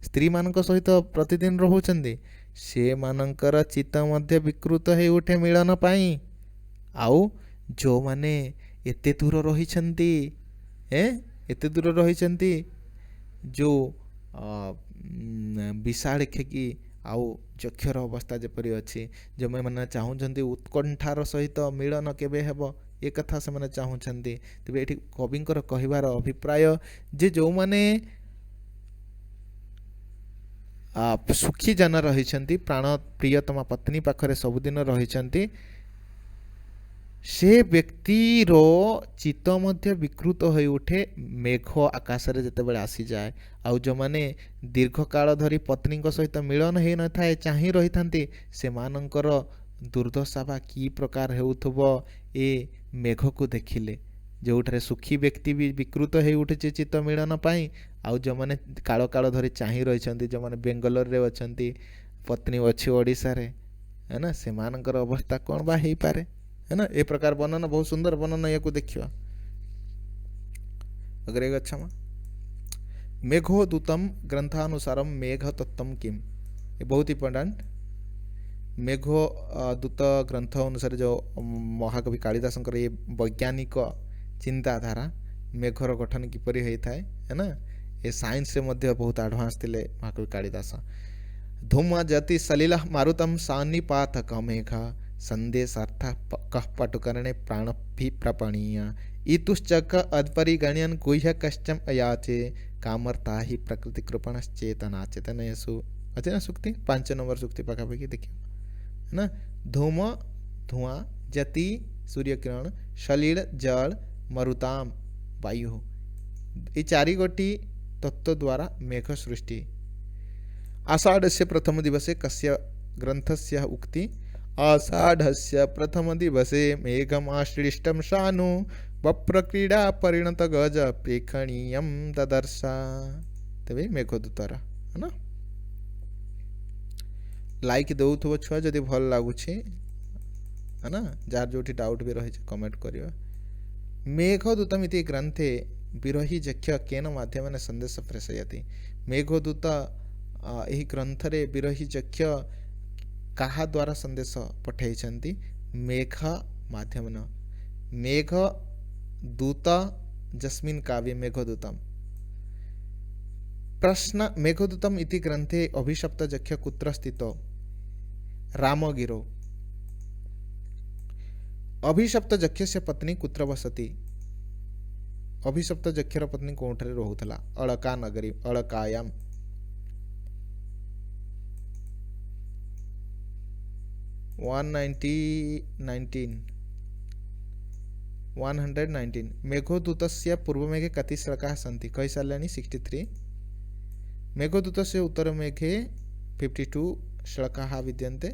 स्त्री मान सहित प्रतिदिन रोचंती से मानकर चित्त मध्य विकृत हो उठे मिलन पाई आउ जो माने एते दूर रही एते दूर रही जो विशाल खेकी आउ चक्षर अवस्था जपरी अच्छी जो मैंने चाहूँगी उत्कंठार सहित मिलन केबे हेबो ये कथा से मैंने चाहूँगी तेरे ये कविंकर कहबार अभिप्राय जे जो माने सुखी जन रही प्राण प्रियतमा पत्नी पाखरे सबुदिन रही से व्यक्तिर चित्त मध्य विकृत हो उठे मेघ आकाश रे जेते बेले आसी जाए आउ जो माने दीर्घ काल धरी पत्नी सहित मिलन हो न थाए चाहि रही थांती से मानकर दुर्दशा बा कि प्रकार हेउथबो ए मेघ को देखिले जोठारे सुखी व्यक्ति भी विकृत हो उठुचे चित्त मिलन पाई आउ जो मैंने काल काल धरी चाही रही जो मैंने बेंगलोर रे अच्छी पत्नी अच्छी ओडिशा रे है ना से मानकर अवस्था कौन बा हो पारे है ना ए प्रकार वर्णन बहुत सुंदर वर्णन या देखिए अग्रे गच्छामः मेघो दूतम ग्रंथानुसारम मेघ तत्व किम ये बहुत इंपॉर्टेंट मेघो दूत ग्रंथ अनुसार जो महाकवि कालिदासंकर ये वैज्ञानिक चिंताधारा मेघर गठन किपरि होता है ना ये साइंस रे मध्य बहुत एडवांस थिले महाकवि कालिदास धूम जति सलिल मारुतम सानिपातक मेघ संदेशार्थ कह पटुकरणे प्राण भी प्रपणीय इतुश्चक अद्परिगण्यन गुह्य कश्चम अयाचे कामर्ता ही प्रकृति कृपणश्चेतना चेतनयसु अच्छे ना सुक्ति 5 नंबर सुक्ति पाखापाखि देखिए है ना धूम धुआं जति सूर्य किरण सलिल जल मरुताम वायु ये चारि गोटी तत्व द्वारा मेघ सृष्टि आषाढ़स्य प्रथम दिवसे कस्य ग्रंथस्य उक्ति आषाढ़स्य प्रथम दिवसे मेघमाश्लिष्टं शानु वप्रक्रीडा परिणत गज प्रेक्षणीयं ददर्शा तबे मेघदूतर है ना लाइक दौथुव छुआ जदि भल लगुଛି है ना जार जोटी डाउट भी रही कमेंट करियो मेघदूतम इति ग्रंथे विरही जक्ष केन माध्यमेन संदेश प्रेषयति मेघदूत यही ग्रंथ रे विरही जक्ष कहा द्वारा संदेश पठाई मेघ माध्यमेन मेघ दूत जस्मिन् काव्ये मेघदूतम प्रश्न मेघदूतम इति ग्रंथे अभिशप्त जक्ष कुत्र स्थितो रामगिरो अभिशप्त जक्षस्य पत्नी कुत्र वसति अभिशप्त जक्षर पत्नी कोठरे रहुतला अळका नगरी अळकायाम 119 मेघदूतस्य पूर्वमेघे कति श्लोकाः सन्ति कहि सार्याणि 63 मेघदूतस्य उत्तरमेघे 52 श्लोकाः विद्यन्ते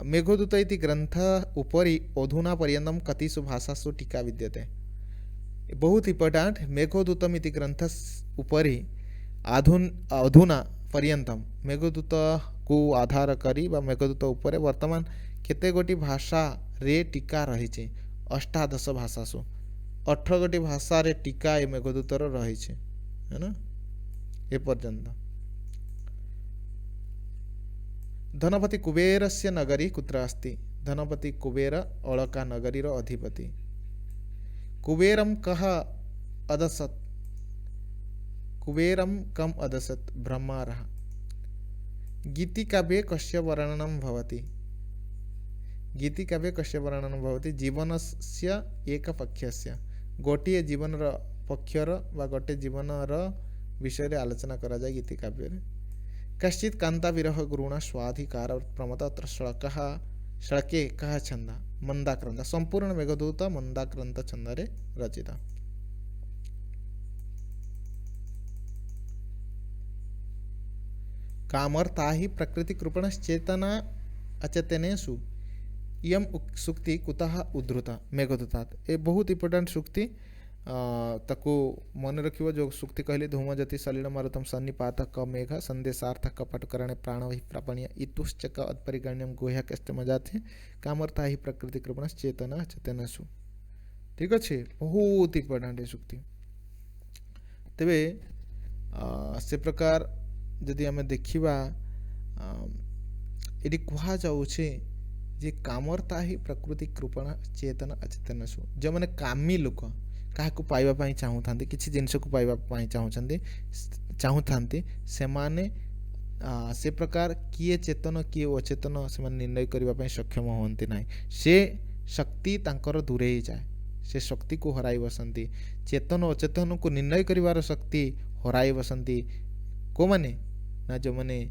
मेघदूत इति ग्रंथ उपरि अधुना पर्यन्तं कतिषु भाषासु टीका विद्यते बहुत इंपोर्टेंट मेघदूतम इति ग्रंथ उपरि अधुना पर्यन्तं मेघदूत को आधार करी बा मेघदूत उपरे वर्तमान केते गोटी भाषा रे टीका रही 18 भाषासु 18 गोटी भाषा रे टीका ए मेघदूतर रही है ना ए पर्यंत धनपति कुबेरस्य नगरी कुत्र अस्ति धनपति कुबेर अळका नगरीर अधिपति कुबेरम कः अदसत् कुबेरम कम अदसत् ब्रह्मारः गीतिकाव्ये कस्य वर्णनं भवति गीतिकाव्ये कस्य वर्णनं भवति जीवनस्य एकपक्षस्य गोटिए जीवनर पक्षर बा गोटे जीवनर विषय रे आलोचना करा जाय गीतिकाव्य रे कश्चित् कांता विरह गुरुणा स्वाधिकार प्रमत अत्र श्लोकः श्लोके कः छंद मंदाक्रांत संपूर्ण मेघदूत मंदाक्रांत छंद रे रचित कामर्ता हि प्रकृति कृपणश्चेतना अचेतनेषु इयं सूक्ति कुतः उद्धृता मेघदूतात् ए बहुत इंपोर्टेंट सूक्ति ताकू मन रखियो जो सूक्ति कहली धूम जति सलिल मारुतम सन्निपातक मेघ संदेशार्थक पटकरणे प्राण हि प्रापणीय इतुश्चक अत्परिगण्यम गुह्य कष्टमजाति कामर्ता हि प्रकृति कृपणश्चेतना चेतनसु ठीक अच्छे बहुत इंपोर्टेंट सूक्ति तेबे से प्रकार जदि आम देखा ये कह जाऊे जे कामर्ता ही प्रकृति कृपण चेतन अचेतनसु जो मैंने कामी लोक क्या पाइबा चाहूता किसी जिनस को पाइबा चाहूता से माने से प्रकार किए चेतन किए अचेतन से निर्णय करने सक्षम हमें ना से शक्ति तांकर दूरे ही जाए से शक्ति को हराई बसंती चेतन अचेतन को निर्णय कर शक्ति हराई बसंती को माने ना जो मैंने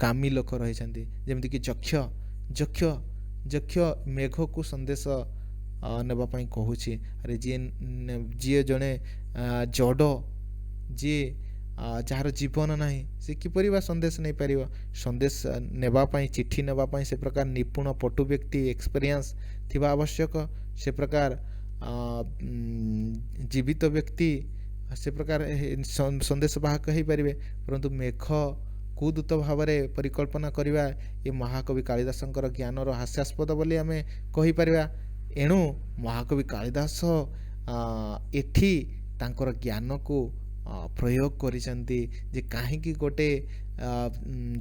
कामी लोक रही जमीक जक्ष जक्ष जक्ष मेघ को संदेश नेबाई कहूँ अरे जी जी जड़े जड़ जी ଯାହାର ଜୀବନ ନାହିଁ ସେ କିପରି ବା ସନ୍ଦେଶ ନେଇପାରିବ। ସନ୍ଦେଶ ନେବା ପାଇଁ, ଚିଠି ନେବା ପାଇଁ ସେ ପ୍ରକାର ନିପୁଣ ପଟୁ ବ୍ୟକ୍ତି, ଏକ୍ସପେରିଏନ୍ସ ଥିବା ଆବଶ୍ୟକ। ସେ ପ୍ରକାର ଜୀବିତ ବ୍ୟକ୍ତି ସେ ପ୍ରକାର ସନ୍ଦେଶ ବାହକ ହେଇପାରିବେ। ପରନ୍ତୁ ମେଘ କୁଦୂତ ଭାବରେ ପରିକଳ୍ପନା କରିବା ଏ ମହାକବି କାଳିଦାସଙ୍କର ଜ୍ଞାନର ହାସ୍ୟାସ୍ପଦ ବୋଲି ଆମେ କହିପାରିବା। ଏଣୁ ମହାକବି କାଳିଦାସ ଏଠି ତାଙ୍କର ଜ୍ଞାନକୁ ପ୍ରୟୋଗ କରିଛନ୍ତି ଯେ କାହିଁକି ଗୋଟେ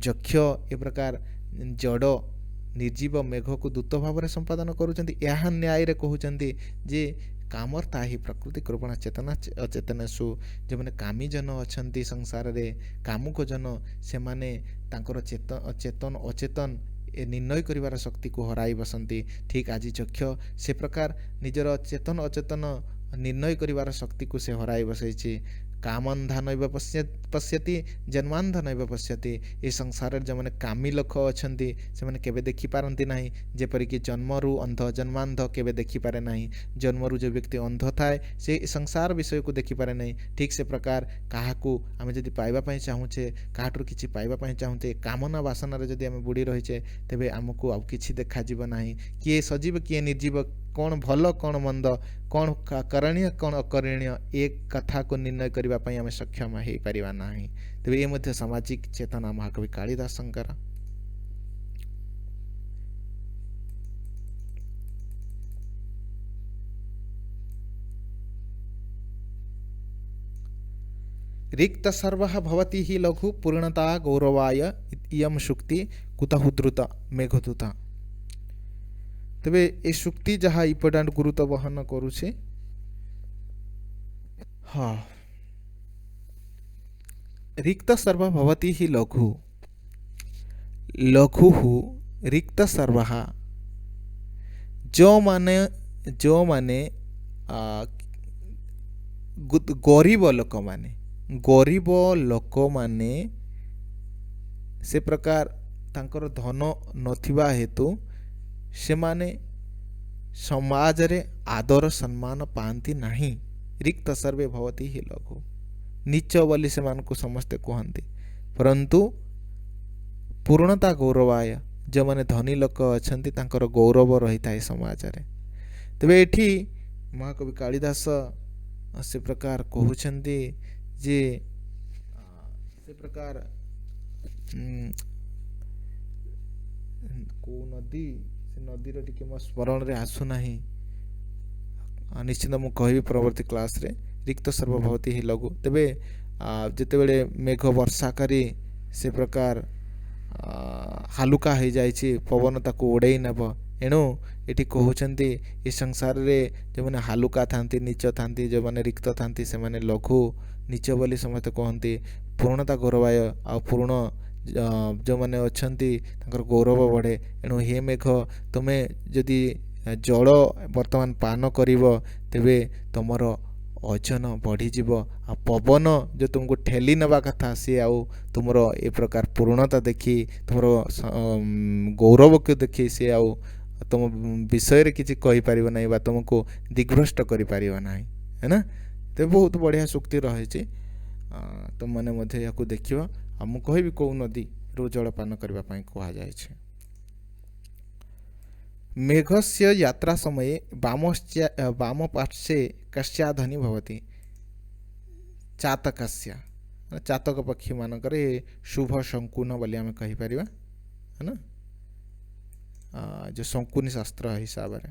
ଯକ୍ଷ ଏ ପ୍ରକାର ଜଡ଼ ନିର୍ଜୀବ ମେଘକୁ ଦୂତ ଭାବରେ ସମ୍ପାଦନ କରୁଛନ୍ତି। ଏହା ନ୍ୟାୟରେ କହୁଛନ୍ତି ଯେ କାମର ତାହି ପ୍ରକୃତି କୃପଣା ଚେତନା ଅଚେତନସୁ। ଯେଉଁମାନେ କାମୀଜନ ଅଛନ୍ତି ସଂସାରରେ, କାମୁକ ଜନ, ସେମାନେ ତାଙ୍କର ଚେତନ ଅଚେତନ ଏ ନିର୍ଣ୍ଣୟ କରିବାର ଶକ୍ତିକୁ ହରାଇ ବସନ୍ତି। ଠିକ୍ ଆଜି ଯକ୍ଷ ସେ ପ୍ରକାର ନିଜର ଚେତନ ଅଚେତନ ନିର୍ଣ୍ଣୟ କରିବାର ଶକ୍ତିକୁ ସେ ହରାଇ ବସାଇଛି। କାମନ୍ଧା ନୈବ ପଶ୍ୟତି ଜନ୍ମାନ୍ଧ ନୈବ ପଶ୍ୟତି। ଏ ସଂସାରରେ ଯେଉଁମାନେ କାମୀ ଲୋକ ଅଛନ୍ତି ସେମାନେ କେବେ ଦେଖିପାରନ୍ତି ନାହିଁ। ଯେପରିକି ଜନ୍ମରୁ ଅନ୍ଧ, ଜନ୍ମାନ୍ଧ କେବେ ଦେଖିପାରେ ନାହିଁ। ଜନ୍ମରୁ ଯେଉଁ ବ୍ୟକ୍ତି ଅନ୍ଧ ଥାଏ ସେ ସଂସାର ବିଷୟକୁ ଦେଖିପାରେ ନାହିଁ। ଠିକ୍ ସେ ପ୍ରକାର କାହାକୁ ଆମେ ଯଦି ପାଇବା ପାଇଁ ଚାହୁଁଛେ, କାହାଠାରୁ କିଛି ପାଇବା ପାଇଁ ଚାହୁଁଛେ, କାମନା ବାସନାରେ ଯଦି ଆମେ ବୁଡ଼ି ରହିଛେ, ତେବେ ଆମକୁ ଆଉ କିଛି ଦେଖାଯିବ ନାହିଁ। କିଏ ସଜୀବ କିଏ ନିର୍ଜୀବ, କ'ଣ ଭଲ କ'ଣ ମନ୍ଦ, କ'ଣ କରଣୀୟ କ'ଣ ଅକରଣୀୟ, ଏ କଥାକୁ ନିର୍ଣ୍ଣୟ କରିବା ପାଇଁ ଆମେ ସକ୍ଷମ ହେଇପାରିବା ନାହିଁ। ତେବେ ଏ ମଧ୍ୟ ସାମାଜିକ ଚେତନା ମହାକବି କାଳିଦାସଙ୍କର। ରିକ୍ତ ସର୍ବଃ ଭବତି ହି ଲଘୁ ପୂର୍ଣ୍ଣତା ଗୌରବାୟ ଇୟଂ ଶୁକ୍ତି କୁତହୁଦ୍ରୁତ ମେଘଦୂତ। ତେବେ ଏ ଶୁକ୍ତି ଯାହା ଇମ୍ପୋର୍ଟାଣ୍ଟ ଗୁରୁତ୍ୱ ବହନ କରୁଛି। ହଁ, ରିକ୍ତ ସର୍ବ ଭବତି ହି ଲଘୁ, ଲଘୁ ରିକ୍ତ ସର୍ବ। ଯେଉଁମାନେ ଗରିବ ଲୋକମାନେ, ଗରିବ ଲୋକମାନେ ସେ ପ୍ରକାର ତାଙ୍କର ଧନ ନଥିବା ହେତୁ ସେମାନେ ସମାଜରେ ଆଦର ସମ୍ମାନ ପାଆନ୍ତି ନାହିଁ। ରିକ୍ତ ସର୍ବେ ଭବତି ହି ଲଘୁ, ନୀଚ ବୋଲି ସେମାନଙ୍କୁ ସମସ୍ତେ କୁହନ୍ତି। ପରନ୍ତୁ ପୂର୍ଣ୍ଣତା ଗୌରବାୟ, ଯେଉଁମାନେ ଧନୀ ଲୋକ ଅଛନ୍ତି ତାଙ୍କର ଗୌରବ ରହିଥାଏ ସମାଜରେ। ତେବେ ଏଠି ମହାକବି କାଳିଦାସ ସେ ପ୍ରକାର କହୁଛନ୍ତି ଯେ ସେ ପ୍ରକାର କେଉଁ ନଦୀ, ସେ ନଦୀର ଟିକେ ମୋ ସ୍ମରଣରେ ଆସୁନାହିଁ, ନିଶ୍ଚିନ୍ତ ମୁଁ କହିବି ପରବର୍ତ୍ତୀ କ୍ଲାସ୍ରେ। ରିକ୍ତ ସର୍ବଭବତି ହି ଲଘୁ। ତେବେ ଯେତେବେଳେ ମେଘ ବର୍ଷା କରି ସେ ପ୍ରକାର ହାଲୁକା ହେଇଯାଇଛି, ପବନ ତାକୁ ଉଡ଼େଇ ନେବ। ଏଣୁ ଏଠି କହୁଛନ୍ତି ଏ ସଂସାରରେ ଯେଉଁମାନେ ହାଲୁକା ଥାନ୍ତି, ନୀଚ ଥାନ୍ତି, ଯେଉଁମାନେ ରିକ୍ତ ଥାନ୍ତି ସେମାନେ ଲଘୁ, ନୀଚ ବୋଲି ସମସ୍ତେ କହନ୍ତି। ପୂର୍ଣ୍ଣତା ଗୌରବାୟ, ଆଉ ପୂର୍ଣ୍ଣ ଯେଉଁମାନେ ଅଛନ୍ତି ତାଙ୍କର ଗୌରବ ବଢ଼େ। ଏଣୁ ହେ ମେଘ, ତୁମେ ଯଦି ଜଳ ବର୍ତ୍ତମାନ ପାନ କରିବ ତେବେ ତୁମର ଓଜନ ବଢ଼ିଯିବ। ଆଉ ପବନ ଯେଉଁ ତୁମକୁ ଠେଲି ନେବା କଥା ସିଏ ଆଉ ତୁମର ଏ ପ୍ରକାର ପୂର୍ଣ୍ଣତା ଦେଖି, ତୁମର ଗୌରବକୁ ଦେଖି ସିଏ ଆଉ ତୁମ ବିଷୟରେ କିଛି କହିପାରିବ ନାହିଁ ବା ତୁମକୁ ଦିଗ୍ଭ୍ରଷ୍ଟ କରିପାରିବ ନାହିଁ, ହେ ନା। ତେବେ ବହୁତ ବଢ଼ିଆ ସୂକ୍ତି ରହିଛି, ତୁମମାନେ ମଧ୍ୟ ଏହାକୁ ଦେଖିବ। ଆଉ ମୁଁ କହିବି କେଉଁ ନଦୀରୁ ଜଳପାନ କରିବା ପାଇଁ କୁହାଯାଇଛି। मेघस्य यात्रा समये वामपार्श्वे कस्याध्वनि भवति। चातकस्य, चातक पक्षी मानकर शुभ शंकुन बोली आम कहीपर है ना, जो शंकुनी शास्त्र हिसाब से।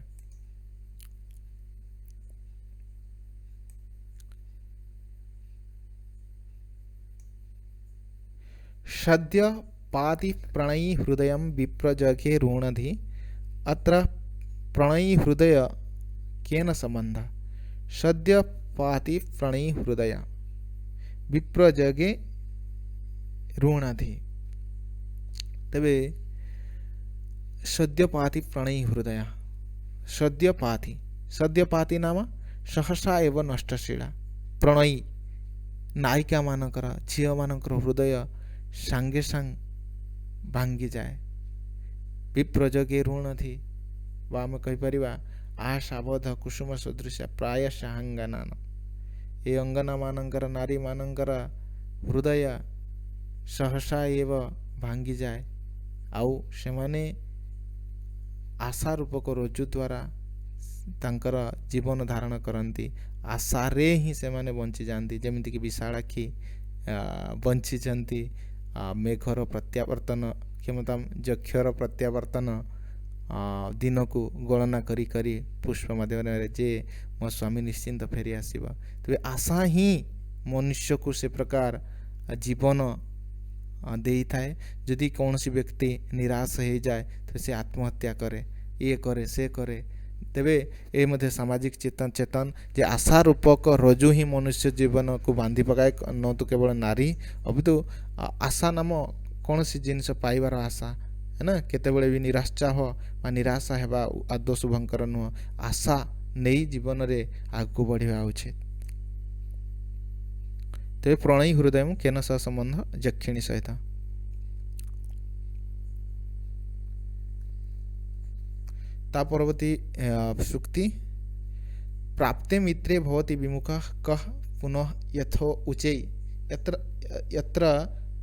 सद्य पाति प्रणयी हृदय विप्रजघे ऋणधि। अत्र प्रणयी हृदय केन संबंध। सद्य पाति प्रणयी हृदय विप्रजगे ऋणधि। तेबे सद्यपाति प्रणयी हृदय, सद्यपाति, सद्यपाति नाम सहसा एव नष्टशीला। प्रणयी नायिका मानकर, झील मानकर हृदय सांगे सांग भांगी जाए। विप्रजगे ऋणधि वा आम कहीपर आशाबध कुसुम सदृश प्राय अंगना। ये अंगना मानकर, नारी मानकर ହୃଦୟ ସହସା ଏବ ଭାଙ୍ଗିଯାଏ ଆଉ ସେମାନେ ଆଶା ରୂପକ ରଜ୍ଜୁ ଦ୍ୱାରା ତାଙ୍କର ଜୀବନ ଧାରଣ କରନ୍ତି। ଆଶାରେ ହିଁ ସେମାନେ ବଞ୍ଚିଯାଆନ୍ତି। ଯେମିତିକି ବିଶାଳାକ୍ଷୀ ବଞ୍ଚିଛନ୍ତି ମେଘର ପ୍ରତ୍ୟାବର୍ତ୍ତନ କ୍ଷମତା ଯକ୍ଷର ପ୍ରତ୍ୟାବର୍ତ୍ତନ ଦିନକୁ ଗଣନା କରି କରି ପୁଷ୍ପ ମାଧ୍ୟମରେ ଯେ ମୋ ସ୍ୱାମୀ ନିଶ୍ଚିନ୍ତ ଫେରି ଆସିବ। ତେବେ ଆଶା ହିଁ ମନୁଷ୍ୟକୁ ସେ ପ୍ରକାର ଜୀବନ ଦେଇଥାଏ। ଯଦି କୌଣସି ବ୍ୟକ୍ତି ନିରାଶ ହେଇଯାଏ ତ ସେ ଆତ୍ମହତ୍ୟା କରେ, ଇଏ କରେ, ସେ କରେ। ତେବେ ଏ ମଧ୍ୟ ସାମାଜିକ ଚେତନ ଯେ ଆଶା ରୂପକ ରଜୁ ହିଁ ମନୁଷ୍ୟ ଜୀବନକୁ ବାନ୍ଧି ପକାଏ, ନତୁ କେବଳ ନାରୀ ଅବିତୁ ଆଶା ନାମ କୌଣସି ଜିନିଷ ପାଇବାର ଆଶା ନା କେତେବେଳେ ବି ନିରାଶ ବା ନିରାଶା ହେବା ଆଦୌ ଶୁଭଙ୍କର ନୁହଁ। ଆଶା ନେଇ ଜୀବନରେ ଆଗକୁ ବଢ଼ିବା ଉଚିତ। ତେବେ ପ୍ରଣୟୀ ହୃଦୟ କେନ ସହ ସମ୍ବନ୍ଧ ଯକ୍ଷିଣୀ ସହିତ। ତା ପରବର୍ତ୍ତୀ ସୂକ୍ତି ପ୍ରାପ୍ତେ ମିତ୍ରେ ଭବତି ବିମୁଖ କଃ ପୁନଃ ଯଥୋ ଉଚୈ यत्र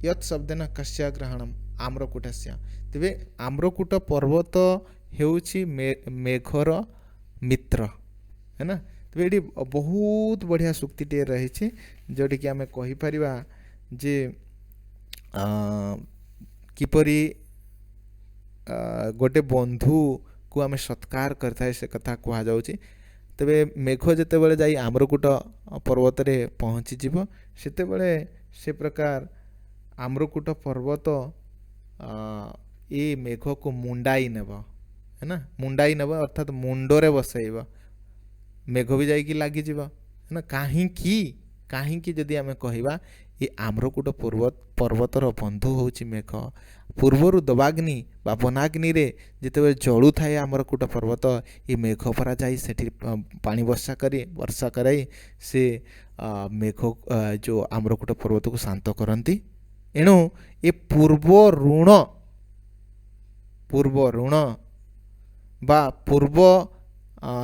यत् शब्देन कस्य ग्रहणम आम्रकूटस्य। तेबे आम्रकूट पर्वत हेउछि मेघर मित्र है ना। तेबे एटी बहुत बढ़िया सूक्तिटे रही जोटी कि आमे कहि परिबा जे किपरि गोटे बंधु को आमे सत्कार करथाय से कथा कहा जाउछि। तेबे मेघ जेतेबेले जाई आम्रकूट पर्वत रे पहुँची जीव सेतेबेले से प्रकार आम्रकूट पर्वत ये मेघ को मुंडाई नेब है ना। मुंडाई नेब अर्थात मुंडरे बसैब, मेघ भी जाइकी लागिजिब है ना। काहींकी जदि आमे कहिबा ये आम्रकूट पर्वतर बंधु होउछि मेघ। पूर्वर दबाग्नि बा वनाग्नि रे जेतेबेले जळु थाए आम्रकूट पर्वत, ये मेघ परा जाई सेठी पानी वर्षा कराई से मेघ जो आम्रकूट पर्वत को शांत करती। एणु ये पूर्व ऋण बा पूर्व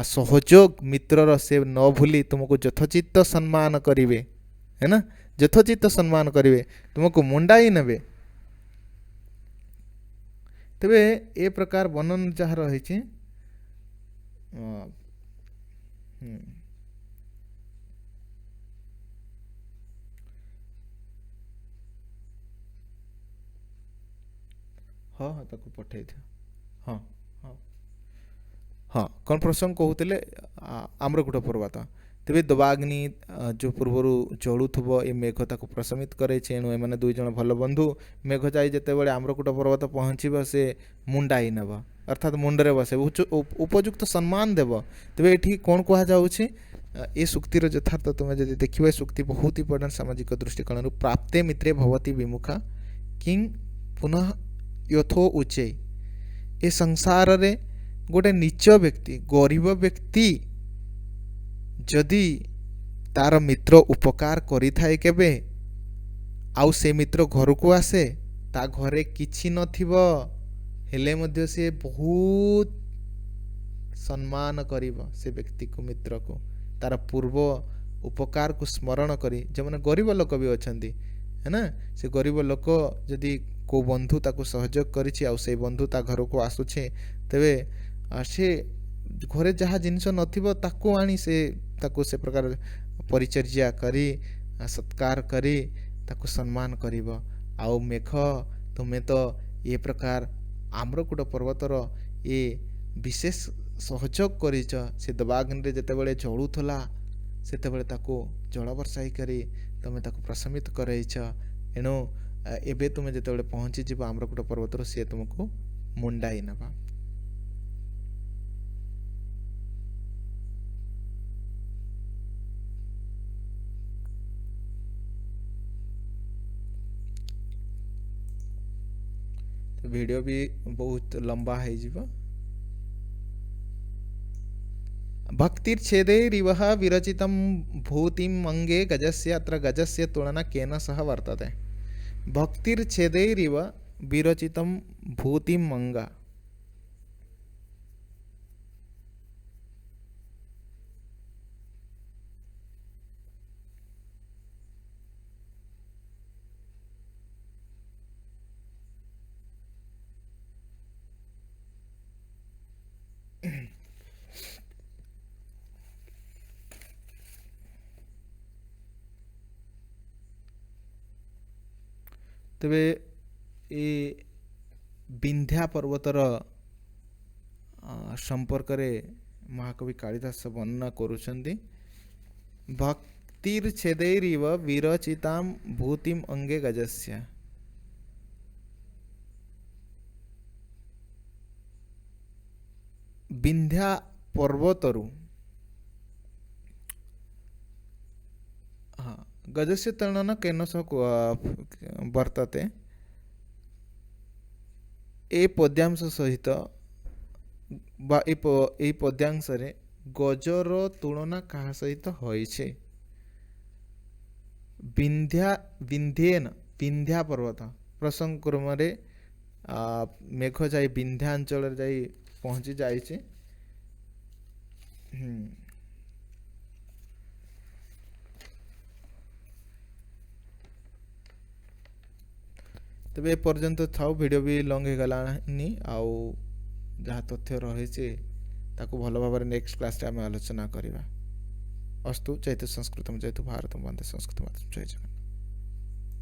सहयोग मित्रर से न भूली तुमको यथोचित सम्मान करिवे है ना। यथोचित सम्मान करिवे तुमको मुंडाई नेबे। तेबे ए प्रकार वर्णन जहाँ रही हाँ हाँ ताको पठाई थी। हाँ हाँ हाँ कौन प्रसंग कहते आम्रकूट पर्वत। तेबे दबाग्नि जो पूर्वर जलुथुब ए मेघ ताको प्रशमित करे। एणु एमाने दुई जन भल बंधु मेघ जाई जेतेबेले आम्रकूट पर्वत पहुँचब से मुंडाई नेब अर्थात मुंडरे बसे उपयुक्त सम्मान देव। तेबे एठी कौन कहा जाउछि ए सूक्तिर यथार्थ तुम जदि देखिबे सूक्ति बहुत ही इंपोर्टेंट सामाजिक दृष्टिकोण। प्राप्ते मित्रे भवति विमुखा किं पुनः यथो उच्चे। ए संसार रे गोटे नीच व्यक्ति गरीब व्यक्ति जदि तार मित्र उपकार करि थाए केबे आउ से मित्र घर को आसे ता घरे किछि नथिबो हेले मध्य से बहुत सम्मान करिबो से व्यक्ति को मित्र को तार पूर्व उपकार को स्मरण करी। जो मैंने गरीब लोक भी अछंती है ना, से गरीब लोक जदि को बंधु ताको सहयोग करिछि आ से बंधु ता घर को आसुछे तेबे से घरे जहाँ जिनिस नथिबो ताको आनी से ताको से प्रकार परिचर्या करी सत्कार करी ताको सम्मान करिबो। आउ मेघ तुमे तो ये प्रकार आम्रकूट पर्वतर ये विशेष सहयोग करिछ। से दबाग्नि रे जेतेबेले जळुथला सेतेबेले ताको जल वर्षाई करी तुमे ताको प्रशमित करैछ। एणु एबे तुमे जेतेबेले पहुँची जीव आम्रकूट पर्वतर से तुमको मुंडाई नबा। वीडियो भी बहुत लंबा है जीव। भक्तिर्छेदैरिव विरचितं भूतिम् अंगे गजस्य अत्र गजस्य तुलना केन सह वर्तते। भक्तिर्छेदैरिव विरचितं भूतिम् अंगा। ତେବେ ଏ ବିନ୍ଧ୍ୟା ପର୍ବତର ସମ୍ପର୍କରେ ମହାକବି କାଳିଦାସ ବର୍ଣ୍ଣନା କରୁଛନ୍ତି। ଭକ୍ତିର୍ ଛେदैରିବ ବିରଚିତାମ୍ ଭୂତିମ୍ ଅଙ୍ଗେ ଗଜସ୍ୟ। ବିନ୍ଧ୍ୟା ପର୍ବତରୁ ଗଜସ୍ୟ ତଳନ କେନ ସହ ବର୍ତ୍ତତେ। ଏ ପଦ୍ୟାଂଶ ସହିତ ବା এই ପଦ୍ୟାଂଶରେ ଗଜର ତୁଳନା କାହା ସହିତ ହୋଇଛି? ବିନ୍ଧ୍ୟା ପର୍ବତ ପ୍ରସଙ୍ଗ କ୍ରମରେ ମେଘ ଯାଇ ବିନ୍ଧ୍ୟା ଅଞ୍ଚଳରେ ଯାଇ ପହଞ୍ଚି ଯାଇଛି। ତେବେ ଏପର୍ଯ୍ୟନ୍ତ ଥାଉ, ଭିଡ଼ିଓ ବି ଲଙ୍ଗ ହେଇଗଲାନି। ଆଉ ଯାହା ତଥ୍ୟ ରହିଛି ତାକୁ ଭଲ ଭାବରେ ନେକ୍ସଟ କ୍ଲାସରେ ଆମେ ଆଲୋଚନା କରିବା। ଅସ୍ତୁ। ଜୟତୁ ସଂସ୍କୃତମ୍ ଜୟତୁ ଭାରତମ୍ ବନ୍ଦେ ସଂସ୍କୃତମ୍। ଜୟ ଜଗନ୍ନାଥ।